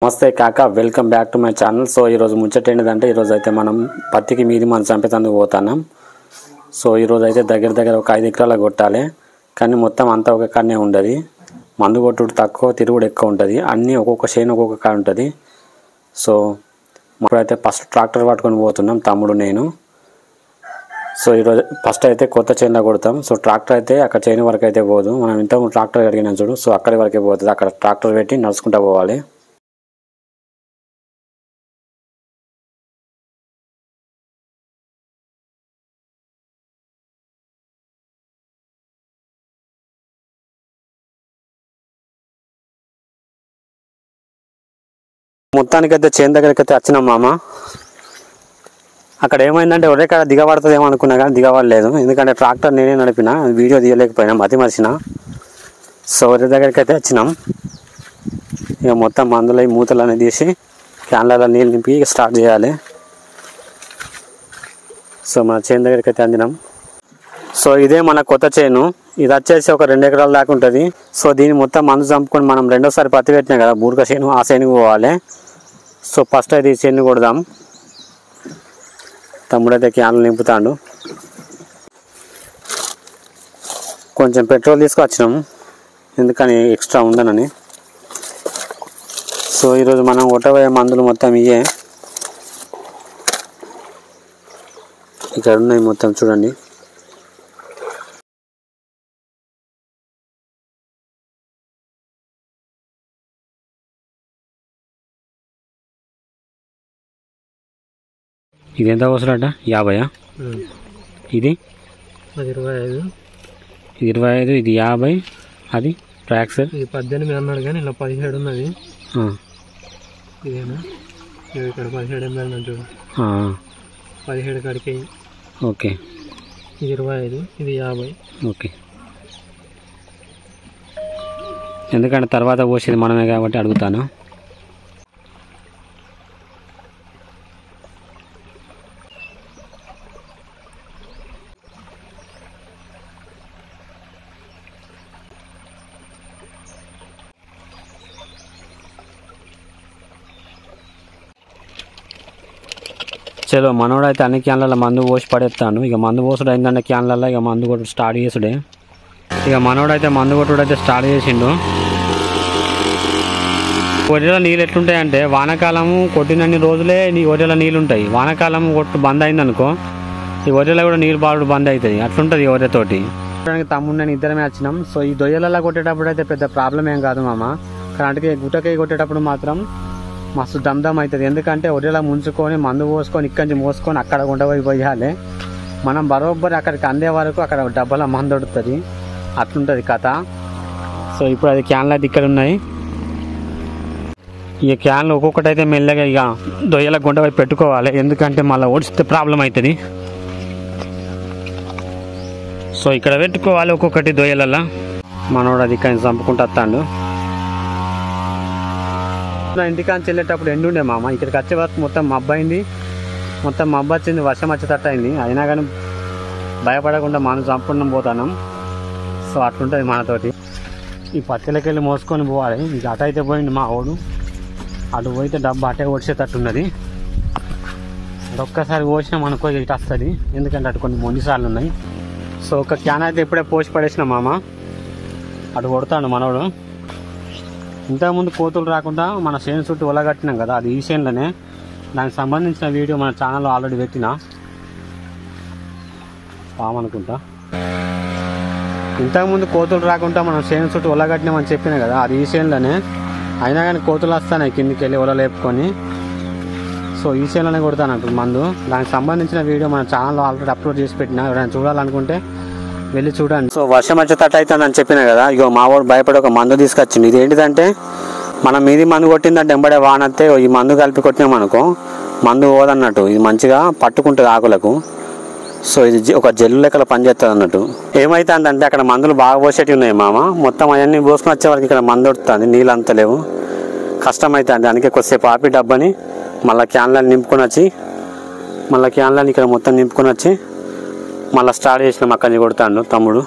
నమస్తే కాకా, welcome back to my channel. So ఈరోజు ముచ్చట ఏంటంటే, ఈరోజు అయితే మనం పత్తికి మీది మనం చంపేందుకు పోతున్నాం. సో ఈరోజు అయితే దగ్గర ఒక 5 ఎకరాల కొట్టాలి, కానీ మొత్తం అంతా ఒక కాడనే ఉండదు. మందు కొట్టుడు తక్కువ, తిరుగుడు ఎక్కువ ఉంటుంది. అన్నీ ఒక్కొక్క చేను ఒక్కొక్క కాడ ఉంటుంది. సో ఇప్పుడైతే ఫస్ట్ ట్రాక్టర్ పట్టుకొని పోతున్నాం, తమ్ముడు నేను. సో ఈరోజు ఫస్ట్ అయితే కొత్త చేనులో కొడతాం. సో ట్రాక్టర్ అయితే అక్కడ చేను వరకు అయితే పోదు, మనం ఇంత ట్రాక్టర్ అడిగినాం చూడు. సో అక్కడి వరకే పోతుంది, అక్కడ ట్రాక్టర్ పెట్టి నడుచుకుంటూ పోవాలి. మొత్తానికైతే చేను దగ్గరికి అయితే వచ్చినాం మామ. అక్కడ ఏమైందంటే ఒరే కాడ దిగబడుతుందేమో అనుకున్నా, కానీ దిగబడలేదు. ఎందుకంటే ట్రాక్టర్ నేనే నడిపిన, వీడియో తీయలేకపోయినా, మర్చిన. సో ఒరే దగ్గరికి అయితే వచ్చినాం. ఇక మొత్తం మందులు మూతలు అనేది తీసి క్యాన్లలో నీళ్ళు నింపి స్టార్ట్ చేయాలి. సో మన చేను దగ్గరికి అయితే అందినాం. సో ఇదే మన కొత్త చేను. ఇది వచ్చేసి ఒక 2 ఎకరాల దాకా ఉంటుంది. సో దీన్ని మొత్తం మందు చంపుకొని మనం రెండోసారి పత్తి పెట్టినాం కదా, బూర్క చేను, ఆ చేనుకి పోవాలి. సో ఫస్ట్ అయితే ఈ చేను కొడదాం. తమ్ముడైతే క్యాన్లు నింపుతాడు. కొంచెం పెట్రోల్ తీసుకొచ్చినాం, ఎందుకని ఎక్స్ట్రా ఉండనని. సో ఈరోజు మనం కొట్టబోయే మందులు మొత్తం ఇవే. ఇక్కడ ఉన్నాయి మొత్తం చూడండి. ఇది ఎంత వస్తుందట? 50. ఇది 25. ఇది 25, ఇది 50, అది ట్రాక్సర్. ఇది 18 అన్నాడు, కానీ ఇలా 17 ఉన్నది. ఇదేనా? ఇక్కడ 17 ఎంఎల్ అంటూ 17 కాడికి. ఓకే, ఇది 25, ఇది 50. ఓకే. ఎందుకంటే తర్వాత పోసేది మనమే కాబట్టి అడుగుతాను. చలో, మనోడైతే అన్ని క్యాన్లలో మందు పోసి పడేస్తాను. ఇక మందు పోసుడు అయిందంటే క్యాన్లలో ఇక మందు కొట్టుడు స్టార్ట్ చేసుడే. ఇక మనోడైతే మందు కొట్టుడు అయితే స్టార్ట్ చేసిండు. ఒరిలో నీళ్ళు ఎట్లుంటాయంటే, వానాకాలము కొట్టినన్ని రోజులే నీ ఒరిలో నీళ్ళు ఉంటాయి. వానాకాలం కొట్టు బంద్ అయిందనుకో, ఈ ఒరిలో కూడా నీళ్ళు బాడు బంద్ అవుతుంది. అట్లుంటుంది ఈ ఒరితోటి. తమ్ముడు నేను ఇద్దరమే వచ్చినాం. సో ఈ దొయ్యలలో కొట్టేటప్పుడు అయితే పెద్ద ప్రాబ్లం ఏం కాదు మామ, కరెంట్కి గుట్టకి కొట్టేటప్పుడు మాత్రం మస్తు దమ్దమ్ అవుతుంది. ఎందుకంటే ఒరిలా ముంచుకొని మందు పోసుకొని ఇక్కడి నుంచి మోసుకొని అక్కడ ఉండబోయి పోయాలి. మనం బరోబ్బరి అక్కడికి అందే వరకు అక్కడ డబ్బాల మందు దొరుకుతుంది. అట్లుంటుంది కథ. సో ఇప్పుడు అది క్యాన్లు అయితే ఇక్కడ ఉన్నాయి. ఈ క్యాన్లు ఒక్కొక్కటి అయితే మెల్లగా ఇక దొయ్యల గుండెపై పెట్టుకోవాలి, ఎందుకంటే మళ్ళీ ఓడిస్తే ప్రాబ్లం అవుతుంది. సో ఇక్కడ పెట్టుకోవాలి ఒక్కొక్కటి దొయ్యలల్లో. మనోడు అది ఇక్కడ చంపుకుంటూ వస్తాడు. ఇంటికాంచి వెళ్ళేటప్పుడు ఎండుండే మామ, ఇక్కడికి వచ్చే వరకు మొత్తం మబ్బైంది. మొత్తం మబ్బు వచ్చింది, వర్షం వచ్చేటట్టు అయింది. అయినా కానీ భయపడకుండా మనం చంపుకుంటాం పోతాను. సో అట్లుంటుంది మనతోటి. ఈ పత్తిలకి వెళ్ళి మోసుకొని పోవాలి. ఇక అటు అయితే పోయింది మా ఓడు, అటు పోయితే డబ్బు అటే ఓడిసేటట్టున్నది. ఒక్కసారి పోసినాం అనుకో ఇటు వస్తుంది, ఎందుకంటే అటు కొన్ని మొండిసార్లు ఉన్నాయి. సో ఒక క్యాన్ అయితే ఇప్పుడే పోసి పడేసిన మామ, అటు కొడతాడు మనోడు. ఇంతకుముందు కోతులు రాకుండా మన చేను చుట్టూ ఒలగట్టినాం కదా, అది ఈ చేనులోనే. దానికి సంబంధించిన వీడియో మన ఛానల్లో ఆల్రెడీ పెట్టినా, పామనుకుంటా. ఇంతకుముందు కోతులు రాకుండా మనం చేను చుట్టూ ఒలగట్టినామని చెప్పినా కదా, అది ఈ చేనులోనే. అయినా కానీ కోతులు వస్తాయి కిందికి వెళ్ళి ఒల లేపుకొని. సో ఈ చేనులోనే కొడతానంటారు మందు. దానికి సంబంధించిన వీడియో మన ఛానల్లో ఆల్రెడీ అప్లోడ్ చేసి పెట్టినా, ఎవరైనా చూడాలనుకుంటే వెళ్ళి చూడండి. సో వర్షం వచ్చేటట్టు అవుతుందని చెప్పినా కదా, ఇగో మా వాడు భయపడి ఒక మందు తీసుకొచ్చింది. ఇది ఏంటిదంటే, మనం మీది మందు కొట్టిందంటే ఎంబడే వానత్తే ఈ మందు కలిపి కొట్టినామనుకో మందు పోదన్నట్టు. ఇది మంచిగా పట్టుకుంటుంది ఆకులకు. సో ఇది ఒక జెల్లు లెక్కల పనిచేస్తుంది అన్నట్టు. ఏమవుతుందంటే అక్కడ మందులు బాగా పోసేటివి ఉన్నాయి మామ, మొత్తం అవన్నీ పోసుకొని వచ్చే వరకు ఇక్కడ మందు దొరుకుతుంది, నీళ్ళు అంత లేవు, కష్టమవుతుంది. దానికి కొద్దిసేపు ఆపి డబ్బాని మళ్ళీ క్యాన్లను నింపుకొని వచ్చి, మళ్ళీ క్యాన్లని ఇక్కడ మొత్తం నింపుకొని వచ్చి మళ్ళీ స్టార్ట్ చేసినాం. అక్కడి నుంచి కొడతాడు తమ్ముడు.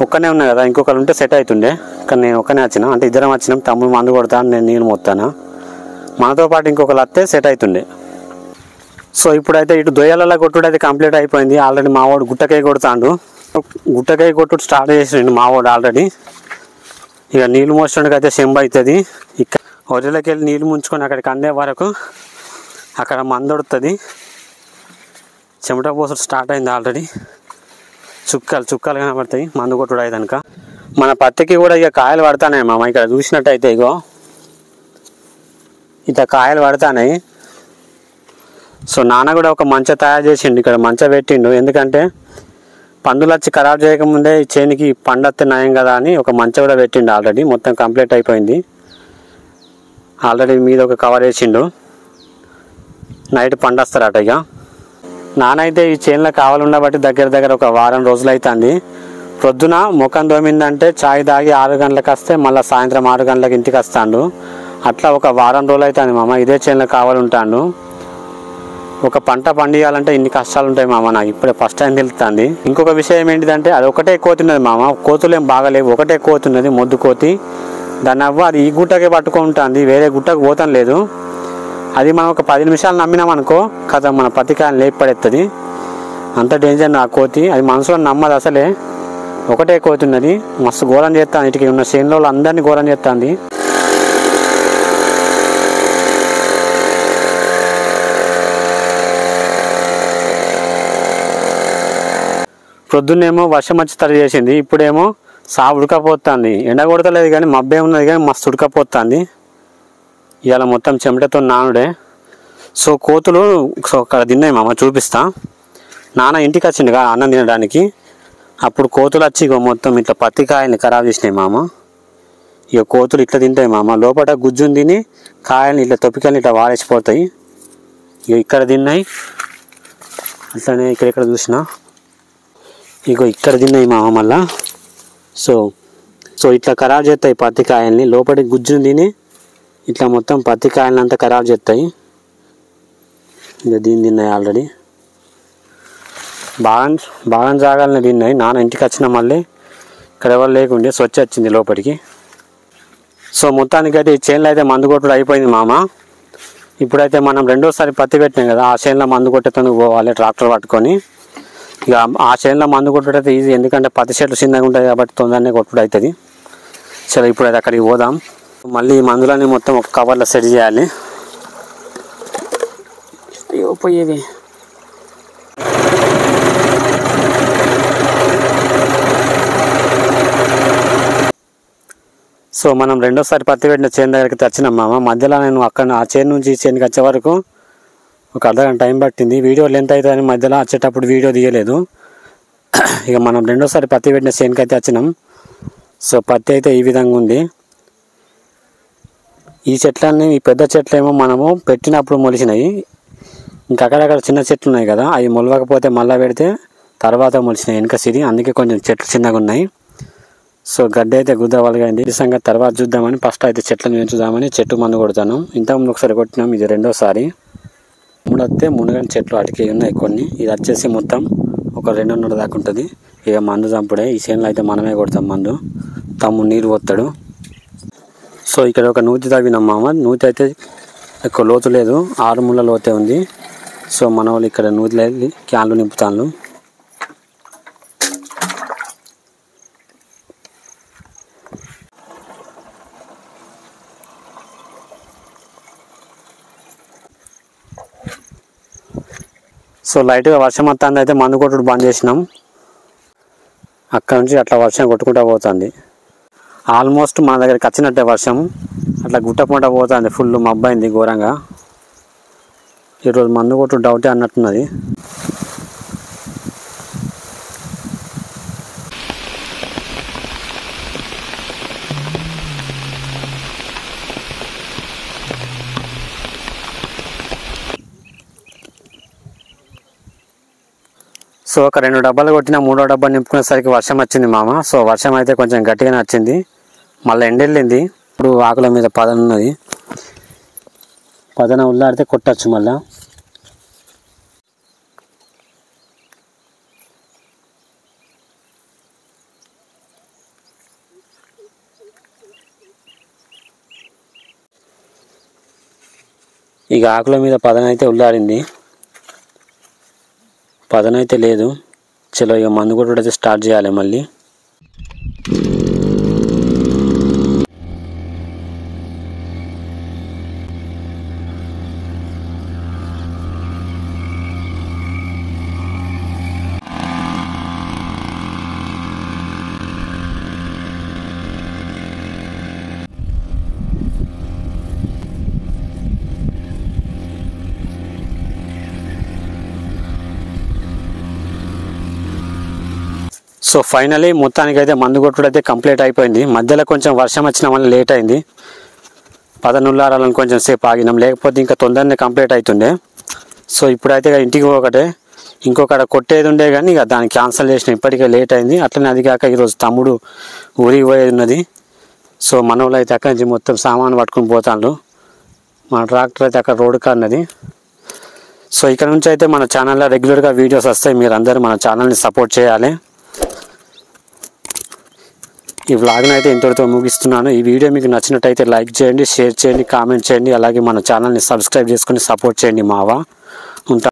ఒక్కనే ఉన్నా కదా, ఇంకొకరు ఉంటే సెట్ అవుతుండే. కానీ నేను ఒక్కనే వచ్చిన, అంటే ఇద్దరం వచ్చినాం. తమ్ముడు మందు కొడతాను, నేను నీళ్ళు మోస్తాను. మనతో పాటు ఇంకొకరు వస్తే సెట్ అవుతుండే. సో ఇప్పుడైతే ఇటు దొయ్యాలలో కొట్టుడు అయితే కంప్లీట్ అయిపోయింది. ఆల్రెడీ మావాడు గుట్టకాయ కొడతాడు. గుట్టకాయ కొట్టుడు స్టార్ట్ చేసిండు మావాడు ఆల్రెడీ. ఇక నీళ్ళు మోసడానికి అయితే చెంబు అవుతుంది. ఇక్కడ వదిలేకి వెళ్ళి నీళ్ళు ముంచుకొని అక్కడికి అందే వరకు అక్కడ మందొడుతుంది. చెమట పోసుడు స్టార్ట్ అయింది ఆల్రెడీ. చుక్కలు కనబడతాయి మందు కొట్టుడు అయ్యాక. మన పత్తికి కూడా ఇక కాయలు పడతాయి మామ. ఇక్కడ చూసినట్టయితే ఇగో ఇట్లా కాయలు పడతాయి. సో నాన్న కూడా ఒక మంచ తయారు చేసిండు, ఇక్కడ మంచ పెట్టిండు. ఎందుకంటే పందులు వచ్చి ఖరాబ్ చేయకముందే ఈ చేనికి పండత్తే నయం కదా అని ఒక మంచ కూడా పెట్టిండు. ఆల్రెడీ మొత్తం కంప్లీట్ అయిపోయింది. ఆల్రెడీ మీద ఒక కవర్ వేసిండు. నైట్ పండొస్తారట. ఇక నాన్న అయితే ఈ చేనులో కావాలి ఉండబట్టి దగ్గర ఒక వారం రోజులు అవుతుంది. పొద్దున ముఖం దోమిందంటే చాయ్ తాగి 6 గంటలకు వస్తే మళ్ళీ సాయంత్రం 6 గంటలకు ఇంటికి వస్తాడు. అట్లా ఒక వారం రోజులు అవుతుంది మామ ఇదే చేనులో కావాలి ఉంటాడు. ఒక పంట పండియాలంటే ఇన్ని కష్టాలు ఉంటాయి మామ. నాకు ఇప్పుడే ఫస్ట్ టైం తెలుస్తుంది. ఇంకొక విషయం ఏంటిదంటే అది ఒకటే కోతున్నది మామ. కోతులు ఏం బాగాలేవు, ఒకటే కోతున్నది, మొద్దు కోతి. దాన్ని అది ఈ గుట్టకే పట్టుకుంటుంది, వేరే గుట్టకు పోతాం లేదు. అది మనం ఒక 10 నిమిషాలు నమ్మినామనుకో కదా మన పత్తికాయలు లేపి పడేస్తుంది. అంత డేంజర్ ఆ కోతి. అది మనసులో నమ్మదు అసలే. ఒకటే కోతున్నది, మస్తు ఘోరం చేస్తాను. ఇటుకి ఉన్న చేనులో అందరినీ ఘోరం చేస్తుంది. ప్రొద్దున్నేమో వర్షం వచ్చి తడి చేసింది, ఇప్పుడేమో ఉడకపోతుంది. ఎండ కొడతలేదు కానీ మబ్బే ఉన్నది కానీ మస్తు ఉడకపోతుంది. ఇవాళ మొత్తం చెమటతో నానుడే. సో కోతులు అక్కడ తిన్నాయి మామ, చూపిస్తా. నాన్న ఇంటికి వచ్చిండు అన్నం తినడానికి. అప్పుడు కోతులు వచ్చి మొత్తం ఇట్లా పత్తికాయల్ని ఖరాబ్ చేసినాయి మామ. ఇక కోతులు ఇట్లా తింటాయి మామ. లోపల గుజ్జుని తిని కాయల్ని ఇట్లా తొప్పికాయని ఇట్లా వారేసిపోతాయి. ఇక ఇక్కడ తిన్నాయి, అట్లనే ఇక్కడ చూసినా ఇగో ఇక్కడ తిన్నాయి మామ మళ్ళా. సో ఇట్లా ఖరాబ్ చేస్తాయి పత్తికాయల్ని. లోపలి గుజ్జుని తిని ఇట్లా మొత్తం పత్తికాయలని అంతా ఖరాబ్ చేస్తాయి. ఇక దీన్ని తిన్నాయి ఆల్రెడీ. బాగా జాగాలని తిన్నాయి. నాన్న ఇంటికి వచ్చిన మళ్ళీ ఇక్కడ ఎవరు లేకుండే స్వచ్ఛ వచ్చింది లోపలికి. సో మొత్తానికి అయితే ఈ చేనులో అయితే మందు కొట్టుడు అయిపోయింది మామ. ఇప్పుడైతే మనం రెండోసారి పత్తి పెట్టినాం కదా, ఆ చేనులో మందు కొట్టేందుకు పోవాలి ట్రాక్టర్ పట్టుకొని. ఇక ఆ చేనులో మందు కొట్టుడు అయితే ఈజీ, ఎందుకంటే పత్తి చెట్లు చిన్నగా ఉంటుంది కాబట్టి తొందరనే కొట్టుడు అవుతుంది. సరే ఇప్పుడైతే అక్కడికి పోదాం. మళ్ళీ ఈ మందులని మొత్తం ఒక కవర్లో సెట్ చేయాలి. పోయేది సో మనం రెండోసారి పత్తి పెట్టిన చేను దగ్గరికి తెచ్చినాం మామ. మధ్యలో నేను అక్కడ ఆ చేను నుంచి ఈ చేనుకి వచ్చే వరకు ఒక అర్ధగంట టైం పట్టింది. వీడియో లెంత్ అవుతుందని మధ్యలో వచ్చేటప్పుడు వీడియో తీయలేదు. ఇక మనం రెండోసారి పత్తి పెట్టిన చేనుకి అయితే వచ్చినాం. సో పత్తి అయితే ఈ విధంగా ఉంది. ఈ చెట్లన్నీ, ఈ పెద్ద చెట్లు ఏమో మనము పెట్టినప్పుడు మొలిచినాయి. ఇంకా అక్కడక్కడ చిన్న చెట్లు ఉన్నాయి కదా, అవి మొలవకపోతే మళ్ళీ పెడితే తర్వాత మొలిచినాయి వెనక సిరి. అందుకే కొంచెం చెట్లు చిన్నగా ఉన్నాయి. సో గడ్డ అయితే గుద్దవలగైంది. ఈ సంగతి తర్వాత చూద్దామని ఫస్ట్ అయితే చెట్లను పెంచుదామని చెట్టు మందు కొడతాను. ఇంతకుముందు ఒకసారి కొట్టినాం, ఇది రెండోసారి. వస్తే మునగని చెట్లు అటుకి ఉన్నాయి కొన్ని. ఇది వచ్చేసి మొత్తం ఒక 200 దాకా ఉంటుంది. ఇక మందు చంపుడే. ఈ చేనులో అయితే మనమే కొడతాం మందు. తమ్ముడు నీరు పోతాడు. సో ఇక్కడ ఒక నూతి తవ్వినాం మామ. నూతి అయితే ఎక్కువ లోతు లేదు, 6 ముళ్ళ లోతే ఉంది. సో మన వాళ్ళు ఇక్కడ నూతిలో క్యాన్లు నింపుతాను. సో లైట్గా వర్షం వస్తుంది, అయితే మందు కొట్టుడు బంద్ చేసినాం. అక్కడ నుంచి అట్లా వర్షం కొట్టుకుంటూ పోతుంది. ఆల్మోస్ట్ మన దగ్గరికి వచ్చినట్టే వర్షం. అట్లా గుట్టకుండా పోతుంది, ఫుల్ మబ్బైంది ఘోరంగా. ఈరోజు మందు కొట్టుడు డౌటే అన్నట్టున్నది. సో ఒక 2 డబ్బాలు కొట్టిన, 3వ డబ్బా నింపుకునేసరికి వర్షం వచ్చింది మామ. సో వర్షం అయితే కొంచెం గట్టిగానే వచ్చింది. మళ్ళీ ఎండెళ్ళింది. ఇప్పుడు ఆకుల మీద పదన ఉన్నది. పదన ఉల్లాడితే కొట్టచ్చు మళ్ళా. ఇక ఆకుల మీద పదనైతే ఉల్లారింది, పదనైతే లేదు. చలో ఇక మందు కొట్టుడైతే స్టార్ట్ చేయాలి మళ్ళీ. సో ఫైనలీ మొత్తానికైతే మందు కొట్టుడైతే కంప్లీట్ అయిపోయింది. మధ్యలో కొంచెం వర్షం వచ్చిన వల్ల లేట్ అయింది. పదనుల్లారాలను కొంచెం సేపు ఆగినాం, లేకపోతే ఇంకా తొందరనే కంప్లీట్ అవుతుండే. సో ఇప్పుడైతే ఇంటికి ఒకటే ఇంకొకటి కొట్టేది ఉండే కానీ ఇక దాన్ని క్యాన్సిల్ చేసిన, ఇప్పటికే లేట్ అయింది. అట్లనే అది కాక ఈరోజు తమ్ముడు ఊరికి పోయేది ఉన్నది. సో మన వాళ్ళు అయితే అక్కడి నుంచి మొత్తం సామాను పట్టుకుని పోతాండ్రు. మన ట్రాక్టర్ అయితే అక్కడ రోడ్డు కాన్నది. సో ఇక్కడ నుంచి అయితే మన ఛానల్లో రెగ్యులర్గా వీడియోస్ వస్తాయి. మీరు అందరూ మన ఛానల్ని సపోర్ట్ చేయాలి. ఈ వ్లాగ్ని అయితే ఇంతటితో ముగిస్తున్నాను. ఈ వీడియో మీకు నచ్చినట్టయితే లైక్ చేయండి, షేర్ చేయండి, కామెంట్ చేయండి. అలాగే మన ఛానల్ని సబ్స్క్రైబ్ చేసుకొని సపోర్ట్ చేయండి మావా. ఉంటా.